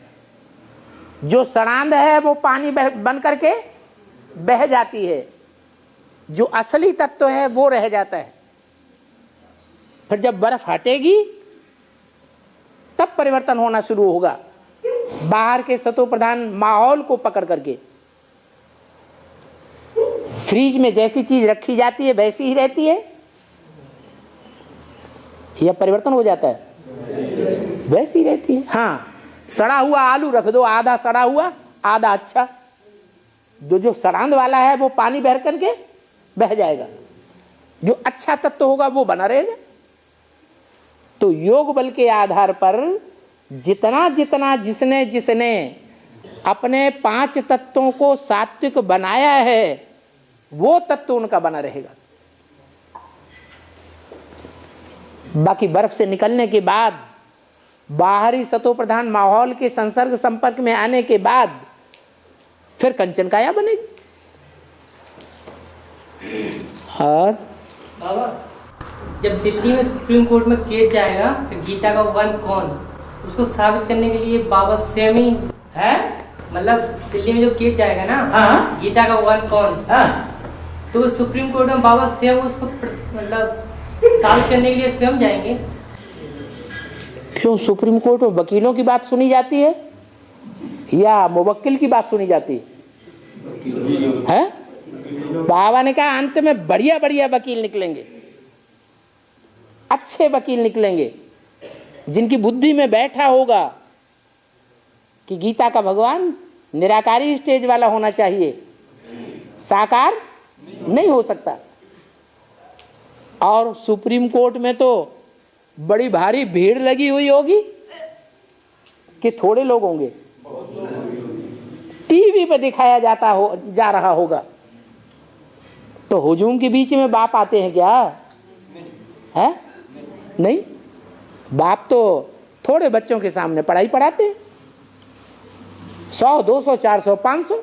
जो सड़ांध है वो पानी बन करके बह जाती है, जो असली तत्व है वो रह जाता है। फिर जब बर्फ हटेगी तब परिवर्तन होना शुरू होगा, बाहर के सतो प्रधान माहौल को पकड़ करके। फ्रिज में जैसी चीज रखी जाती है वैसी ही रहती है या परिवर्तन हो जाता है? वैसी रहती है। हाँ, सड़ा हुआ आलू रख दो, आधा सड़ा हुआ आधा अच्छा, जो सड़ांध वाला है वो पानी बह करके बह जाएगा, जो अच्छा तत्व होगा वो बना रहेगा। तो योग बल के आधार पर जितना जितना जिसने जिसने अपने 5 तत्वों को सात्विक बनाया है वो तत्व उनका बना रहेगा। बाकी बर्फ से निकलने के बाद, बाहरी सतो प्रधान माहौल के संसर्ग संपर्क में आने के बाद फिर कंचन काया बनेगी। और बाबा जब दिल्ली में सुप्रीम कोर्ट में केस जाएगा तो गीता का वन कौन, उसको साबित करने के लिए बाबा स्वयं ही है। मतलब दिल्ली में जो केस जाएगा ना, हाँ? गीता का वन कौन, हाँ? तो सुप्रीम कोर्ट में बाबा स्वयं उसको मतलब साबित करने के लिए स्वयं जाएंगे। क्यों सुप्रीम कोर्ट में वकीलों की बात सुनी जाती है या मुवक्किल की बात सुनी जाती है? बाबा ने कहा अंत में बढ़िया बढ़िया वकील निकलेंगे, अच्छे वकील निकलेंगे, जिनकी बुद्धि में बैठा होगा कि गीता का भगवान निराकारी स्टेज वाला होना चाहिए, साकार नहीं हो सकता। और सुप्रीम कोर्ट में तो बड़ी भारी भीड़ लगी हुई होगी कि थोड़े लोग होंगे, टीवी पे दिखाया जा रहा होगा। तो हुजूम के बीच में बाप आते हैं क्या? है नहीं, बाप तो थोड़े बच्चों के सामने पढ़ाई पढ़ाते हैं, 100, 200, 400, 500।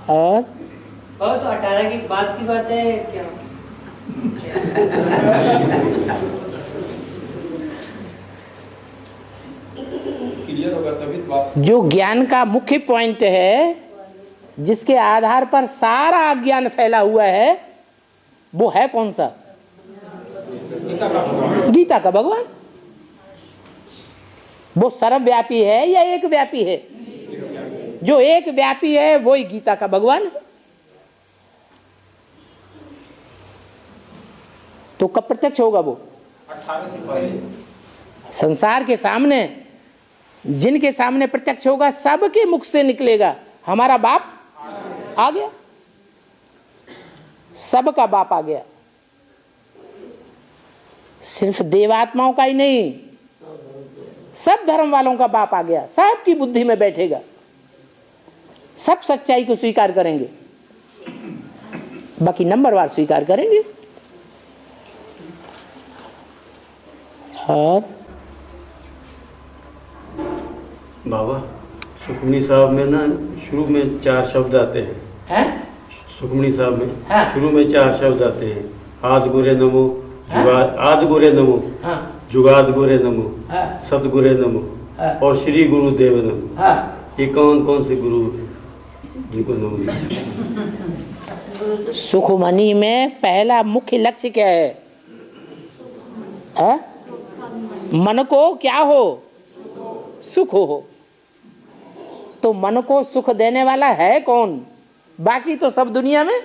और तो 18 की बात की बात है क्या? क्लियर होगा तभी बात। जो ज्ञान का मुख्य पॉइंट है, जिसके आधार पर सारा अज्ञान फैला हुआ है, वो है कौन सा? गीता का भगवान। वो सर्वव्यापी है या एक व्यापी है? जो एक व्यापी है वही गीता का भगवान है। तो कब प्रत्यक्ष होगा वो? 18 से पहले। संसार के सामने, जिनके सामने प्रत्यक्ष होगा सबके मुख से निकलेगा हमारा बाप आ गया, सबका बाप आ गया। सिर्फ देवात्माओं का ही नहीं, सब धर्म वालों का बाप आ गया, सबकी बुद्धि में बैठेगा, सब सच्चाई को स्वीकार करेंगे, बाकी नंबरवार स्वीकार करेंगे। और बाबा सुखमनी साहब में ना शुरू में 4 शब्द आते हैं। सुखमनी साहब में शुरू में 4 शब्द आते हैं। आद गुरे नमो, आद गुरे नमो, जुगाद गुरे नमो, सतगुरे नमो और श्री गुरुदेव नमो। ये कौन कौन से गुरु जिनको नमो? सुखमनी में पहला मुख्य लक्ष्य क्या है? मन को क्या हो? सुख हो। तो मन को सुख देने वाला है कौन? बाकी तो सब दुनिया में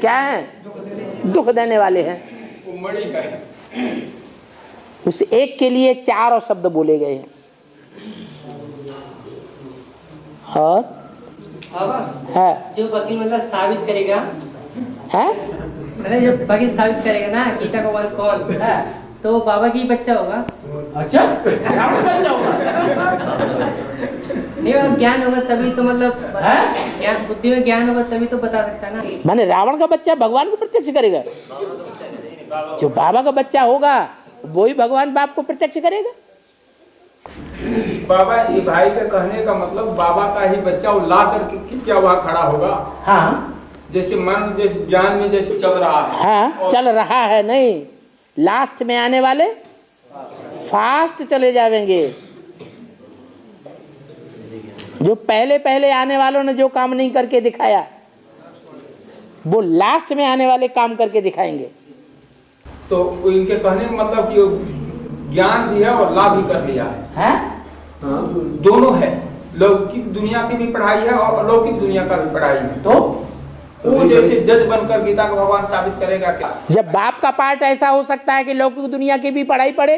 क्या है? दुख देने वाले हैं। उस एक के लिए 4 शब्द बोले गए हैं। और है जो वकील मतलब साबित करेगा, है मतलब जो वकील साबित करेगा ना गीता का वन कौन है, तो बाबा की बच्चा होगा। अच्छा, रावण का बच्चा होगा? नहीं, वो ज्ञान होगा तभी तो, मतलब ज्ञान, बुद्धि में ज्ञान होगा तभी तो बता सकता है ना। माने रावण का बच्चा भगवान को प्रत्यक्ष करेगा? जो बाबा का बच्चा होगा वही भगवान बाप को प्रत्यक्ष करेगा। बाबा ये भाई का कहने का मतलब बाबा का ही बच्चा वो ला करके क्या वहाँ खड़ा होगा? हाँ, जैसे मन जैसे ज्ञान में जैसे चल रहा है। हाँ, चल रहा है नहीं, लास्ट में आने वाले फास्ट चले जाएंगे। जो पहले पहले आने वालों ने जो काम नहीं करके दिखाया वो लास्ट में आने वाले काम करके दिखाएंगे। तो इनके कहने का मतलब कि ज्ञान भी है और लाभ भी कर लिया है। हाँ, दोनों है, लौकिक दुनिया की भी पढ़ाई है और अलौकिक दुनिया का भी पढ़ाई है। तो वो जैसे जज बनकर गीता को भगवान साबित करेगा क्या? जब बाप का पार्ट ऐसा हो सकता है कि लौकिक दुनिया की भी पढ़ाई पढ़े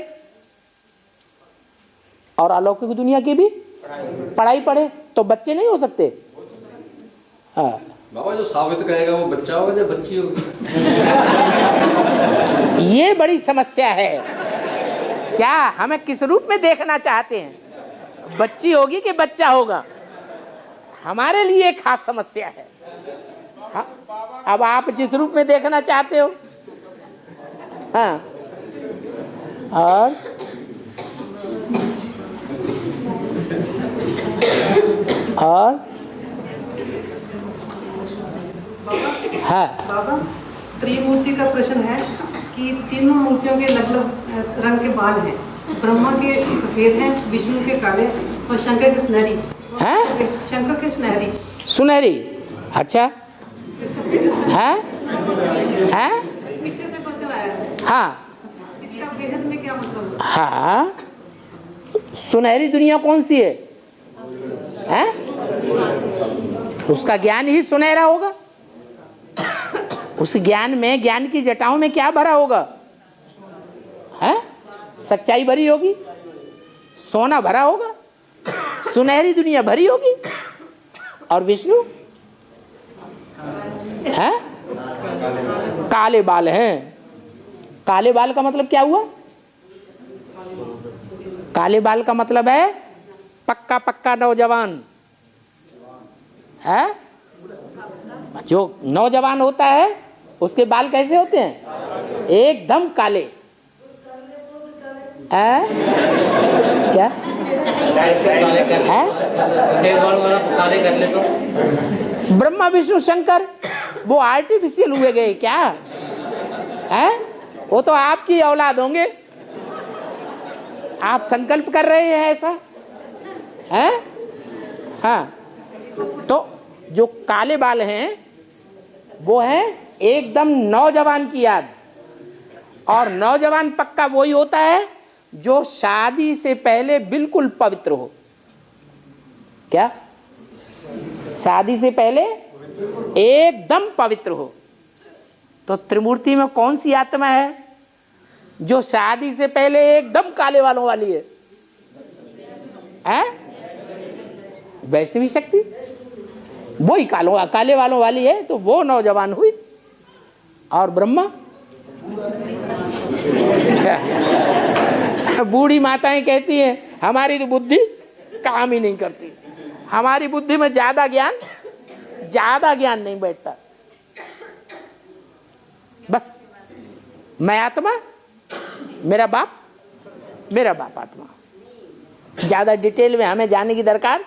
और अलौकिक दुनिया की भी पढ़ाई पढ़े, तो बच्चे नहीं हो सकते? हाँ। बाबा जो साबित करेगा वो बच्चा होगा या बच्ची होगी? ये बड़ी समस्या है। क्या हमें किस रूप में देखना चाहते हैं? बच्ची होगी कि बच्चा होगा? हमारे लिए खास समस्या है। हाँ, अब आप जिस रूप में देखना चाहते हो। हाँ, और हाँ, बाबा, त्रिमूर्ति का प्रश्न है कि तीनों मूर्तियों के अलग-अलग रंग के बाल हैं। ब्रह्मा के सफेद हैं, विष्णु के काले और शंकर के सुनहरी। हैं? शंकर के सुनहरी। सुनहरी, अच्छा है? हैं? पीछे से क्वेश्चन आया है। हाँ, इसका बेहद में क्या मतलब? हाँ, सुनहरी दुनिया कौन सी है? हैं? उसका ज्ञान ही सुनहरा होगा। उस ज्ञान में, ज्ञान की जटाओं में क्या भरा होगा? है? सच्चाई भरी होगी, सोना भरा होगा, सुनहरी दुनिया भरी होगी। और विष्णु है? काले बाल हैं। काले बाल का मतलब क्या हुआ? काले बाल का मतलब है पक्का पक्का नौजवान है। जो नौजवान होता है उसके बाल कैसे होते हैं? एकदम काले। क्या है? काले कर ले तो ब्रह्मा विष्णु शंकर वो आर्टिफिशियल हुए गए क्या है? वो तो आपकी औलाद होंगे। आप संकल्प कर रहे हैं ऐसा है? हाँ, तो जो काले बाल हैं वो है एकदम नौजवान की याद। और नौजवान पक्का वही होता है जो शादी से पहले बिल्कुल पवित्र हो। क्या? शादी से पहले एकदम पवित्र हो। तो त्रिमूर्ति में कौन सी आत्मा है जो शादी से पहले एकदम काले वालों वाली है? वैष्णवी शक्ति वही काले वालों वाली है, तो वो नौजवान हुई। और ब्रह्मा बूढ़ी माताएं कहती हैं हमारी तो बुद्धि काम ही नहीं करती, हमारी बुद्धि में ज्यादा ज्ञान नहीं बैठता। बस मैं आत्मा, मेरा बाप आत्मा। ज्यादा डिटेल में हमें जाने की दरकार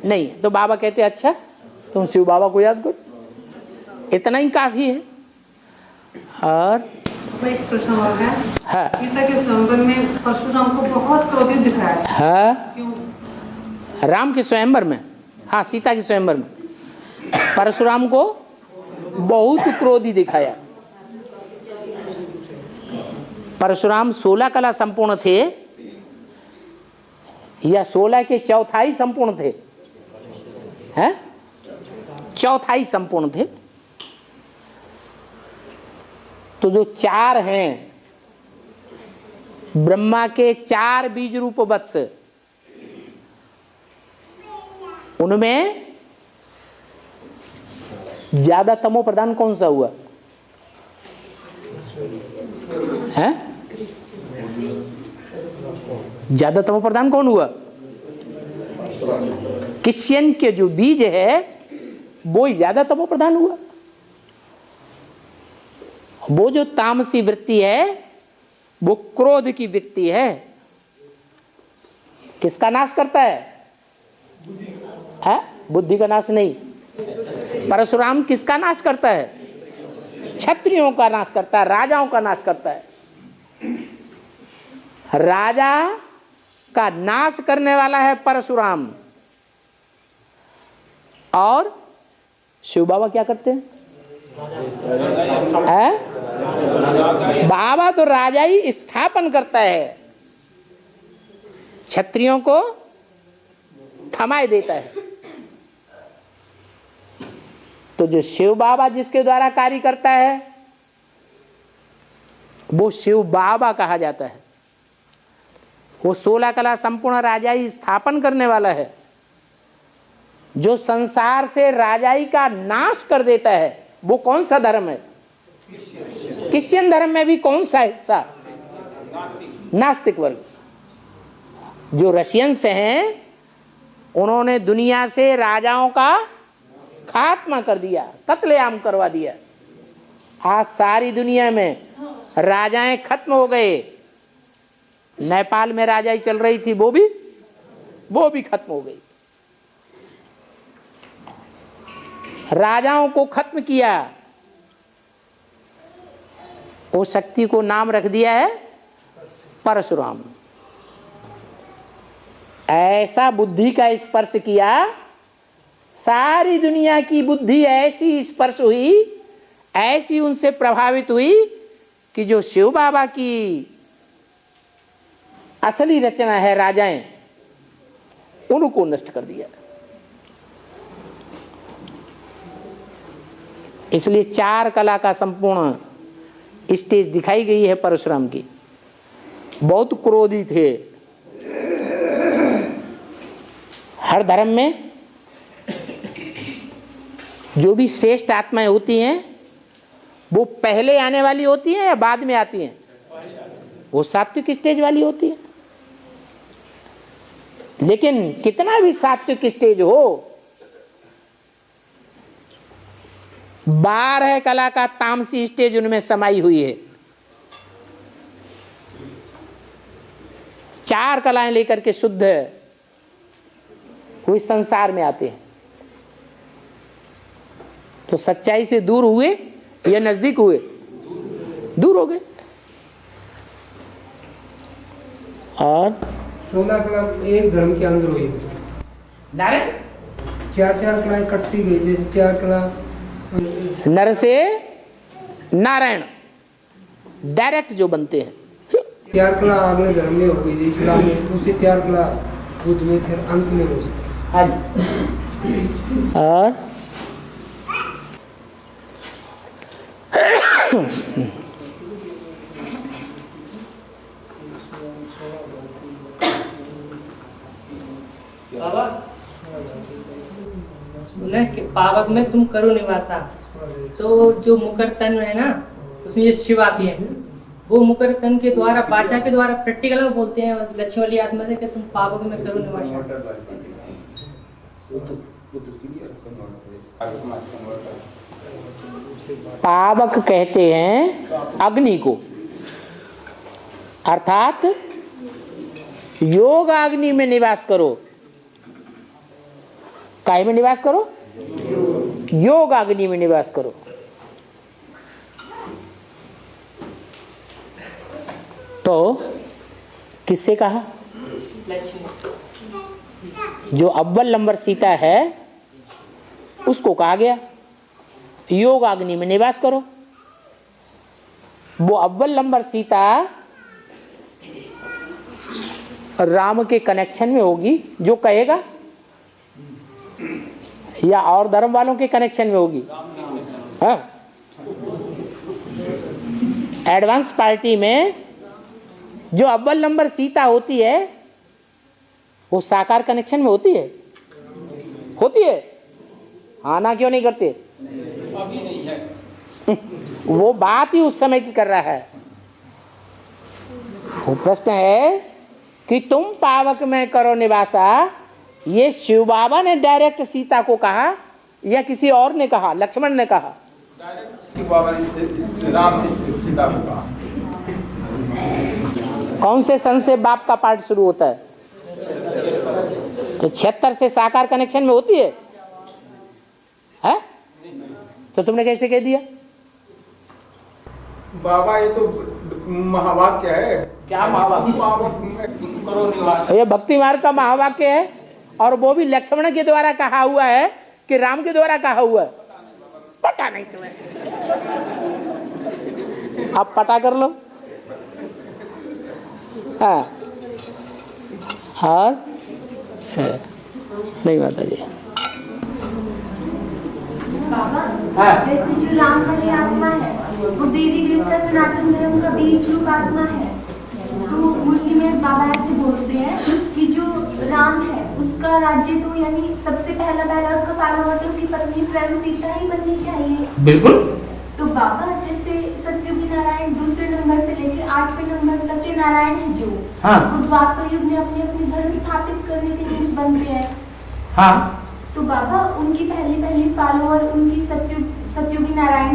नहीं है। तो बाबा कहते अच्छा तुम शिव बाबा को याद करो, इतना ही काफी है। और एक प्रश्न और है। हाँ, सीता के स्वयंवर में परशुराम को बहुत क्रोधित दिखाया। हाँ, क्यों? राम के स्वयंवर में, हाँ, सीता के स्वयंवर में परशुराम को बहुत क्रोधी दिखाया। परशुराम 16 कला संपूर्ण थे या 16 के चौथाई संपूर्ण थे? हैं? चौथाई संपूर्ण थे। तो जो 4 हैं ब्रह्मा के 4 बीज रूप वत्स, उनमें ज्यादा तमो प्रधान कौन सा हुआ है? ज्यादा तमो प्रधान कौन हुआ? क्रिश्चियन के जो बीज है वो ज्यादा तमो प्रधान हुआ। वो जो तामसी वृत्ति है वो क्रोध की वृत्ति है। किसका नाश करता है? बुद्धि का नाश नहीं। परशुराम किसका नाश करता है? क्षत्रियों का नाश करता है, राजाओं का नाश करता है। राजा का नाश करने वाला है परशुराम। और शिव बाबा क्या करते हैं? बाबा तो राजा ही स्थापन करता है, क्षत्रियों को थमाए देता है। तो जो शिव बाबा जिसके द्वारा कार्य करता है वो शिव बाबा कहा जाता है। वो 16 कला संपूर्ण राजाई स्थापन करने वाला है। जो संसार से राजाई का नाश कर देता है वो कौन सा धर्म है? क्रिश्चियन धर्म में भी कौन सा हिस्सा? नास्तिक वर्ग। जो रशियंस हैं उन्होंने दुनिया से राजाओं का खात्मा कर दिया, कत्लेआम करवा दिया। आज सारी दुनिया में राजाएं खत्म हो गए। नेपाल में राजाई चल रही थी वो भी खत्म हो गई। राजाओं को खत्म किया। वो शक्ति को नाम रख दिया है परशुराम। ऐसा बुद्धि का स्पर्श किया, सारी दुनिया की बुद्धि ऐसी स्पर्श हुई, ऐसी उनसे प्रभावित हुई कि जो शिव बाबा की असली रचना है राजाएं, उनको नष्ट कर दिया। इसलिए 4 कला का संपूर्ण स्टेज दिखाई गई है परशुराम की। बहुत क्रोधी थे। हर धर्म में जो भी श्रेष्ठ आत्माएं होती हैं वो पहले आने वाली होती हैं या बाद में आती हैं? वो सात्विक स्टेज वाली होती है। लेकिन कितना भी सात्विक स्टेज हो, 12 कला का तामसी स्टेज उनमें समाई हुई है। 4 कलाएं लेकर के शुद्ध कोई संसार में आते हैं। तो सच्चाई से दूर हुए या नजदीक हुए? दूर हो गए। और 16 कला एक धर्म के अंदर हुई। नारायण 4 कलाएं इकट्ठी गई। जैसे 4 कला नर से नारायण डायरेक्ट जो बनते हैं। 4 कला अगले धर्म में हो गई, इस्लाम में। उसे 4 कला बुद्ध में, फिर अंत में हो सकती। और कि पावक में तुम करो निवासा। तो जो मुकर तन है ना, उसमें ये शिव आती है। वो मुकर तन के द्वारा, पाचा के द्वारा प्रैक्टिकल में बोलते हैं लक्ष्मी वाली आत्मा से कि तुम पावक में करो निवासा। पावक कहते हैं अग्नि को, अर्थात योग अग्नि में निवास करो। काय में निवास करो? योग अग्नि में निवास करो। तो किससे कहा? जो अव्वल नंबर सीता है उसको कहा गया योग अग्नि में निवास करो। वो अव्वल नंबर सीता राम के कनेक्शन में होगी जो कहेगा, या और धर्म वालों के कनेक्शन में होगी? हाँ, एडवांस पार्टी में जो अव्वल नंबर सीता होती है वो साकार कनेक्शन में होती है? होती है? हाँ ना, क्यों नहीं करते? अभी नहीं है। वो बात ही उस समय की कर रहा है। वो प्रश्न है कि तुम पावक में करो निवासा, ये शिव बाबा ने डायरेक्ट सीता को कहा या किसी और ने कहा? लक्ष्मण ने कहा। शिव बाबा ने राम ने सीता को कहा। कौन से सन से बाप का पाठ शुरू होता है? तो 76 से साकार कनेक्शन में होती है? है? तो तुमने कैसे कह दिया? बाबा ये तो महावाक्य है। क्या महावाक्य? करो निवास। ये भक्ति मार्ग का महावाक्य है और वो भी लक्ष्मण के द्वारा कहा हुआ है कि राम के द्वारा कहा हुआ है? पता नहीं तुम्हें। आप पता कर लो। हाँ नहीं माता जी। बाबा, जैसे जो राम वाली आत्मा है वो देवी देवता सनातन धर्म का बीज रूप आत्मा है, तो मुरली में बाबा ऐसे बोलते हैं कि जो राम है उसका राज्य तो यानी सबसे पहला उसका फॉलोवर तो उसकी पत्नी स्वयं सीता ही बननी चाहिए। बिल्कुल। तो बाबा जैसे सत्ययुगी नारायण दूसरे नंबर से लेकर 8वें नंबर तक के नारायण है जो, वो द्वापर युग में अपने अपने धर्म स्थापित करने के लिए बनते हैं। हाँ। तो बाबा उनकी पहली फॉलोअर उनकी सत्ययुगी नारायण